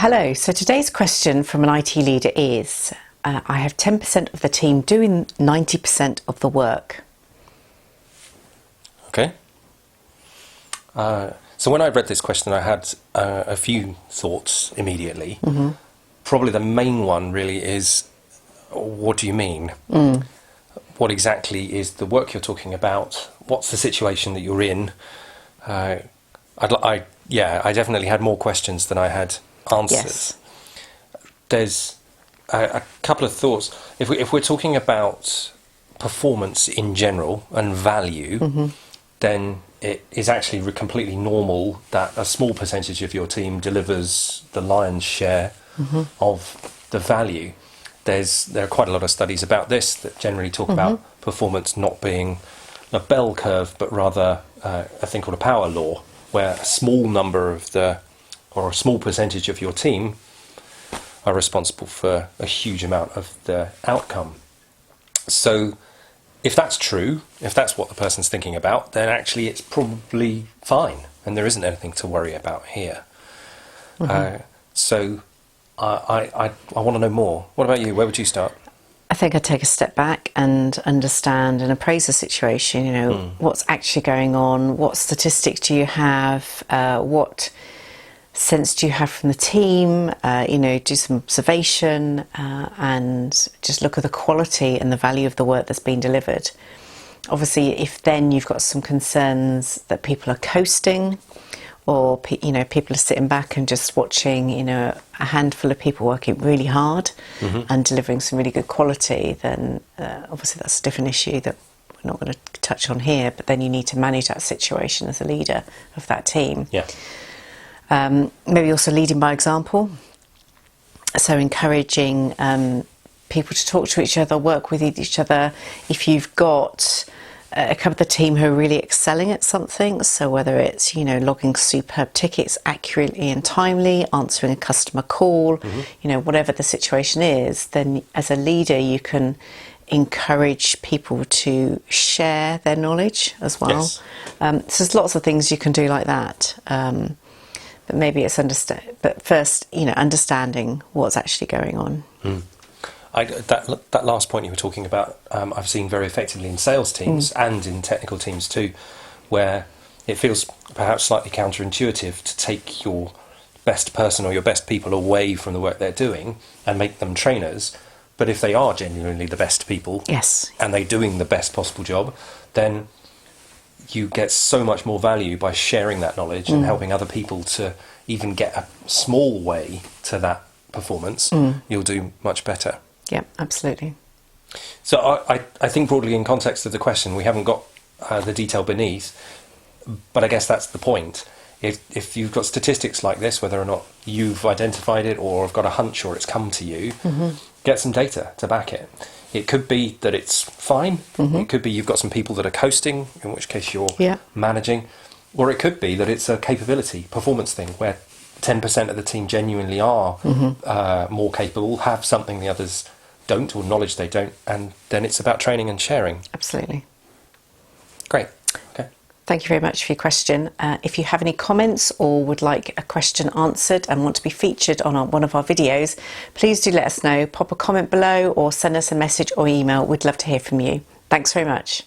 Hello, so today's question from an IT leader is, I have 10% of the team doing 90% of the work. Okay. So when I read this question, I had a few thoughts immediately. Mm-hmm. Probably the main one really is, what do you mean? What exactly is the work you're talking about? What's the situation that you're in? I definitely had more questions than I had answers. Yes. There's a couple of thoughts. If we're talking about performance in general and value, then it is actually completely normal that a small percentage of your team delivers the lion's share of the value. There are quite a lot of studies about this that generally talk about performance not being a bell curve, but rather a thing called a power law, where a small number of or a small percentage of your team are responsible for a huge amount of the outcome. So if that's true, if that's what the person's thinking about, then actually it's probably fine and there isn't anything to worry about here. So I want to know more. What about you? Where would you start? I think I'd take a step back and understand and appraise the situation, what's actually going on, what statistics do you have, what sense do you have from the team, do some observation and just look at the quality and the value of the work that's been delivered. Obviously, if then you've got some concerns that people are coasting or, people are sitting back and just watching, a handful of people working really hard and delivering some really good quality, then obviously that's a different issue that we're not going to touch on here, but then you need to manage that situation as a leader of that team. Yeah. Maybe also leading by example, so encouraging people to talk to each other, work with each other. If you've got a couple of the team who are really excelling at something, so whether it's logging superb tickets accurately and timely, answering a customer call, whatever the situation is, then as a leader you can encourage people to share their knowledge as well. Yes. So there's lots of things you can do like that. But maybe it's understanding what's actually going on. That last point you were talking about, I've seen very effectively in sales teams and in technical teams too, where it feels perhaps slightly counterintuitive to take your best person or your best people away from the work they're doing and make them trainers. But if they are genuinely the best people, yes, and they're doing the best possible job, then you get so much more value by sharing that knowledge and helping other people to even get a small way to that performance. You'll do much better. Yeah, absolutely. So I think broadly in context of the question, we haven't got the detail beneath, but I guess that's the point. If you've got statistics like this, whether or not you've identified it or have got a hunch or it's come to you, get some data to back it. It could be that it's fine. It could be you've got some people that are coasting, in which case you're managing. Or it could be that it's a capability, performance thing, where 10% of the team genuinely are more capable, have something the others don't, or knowledge they don't, and then it's about training and sharing. Absolutely. Great. Okay. Thank you very much for your question. If you have any comments or would like a question answered and want to be featured on one of our videos, please do let us know. Pop a comment below or send us a message or email. We'd love to hear from you. Thanks very much.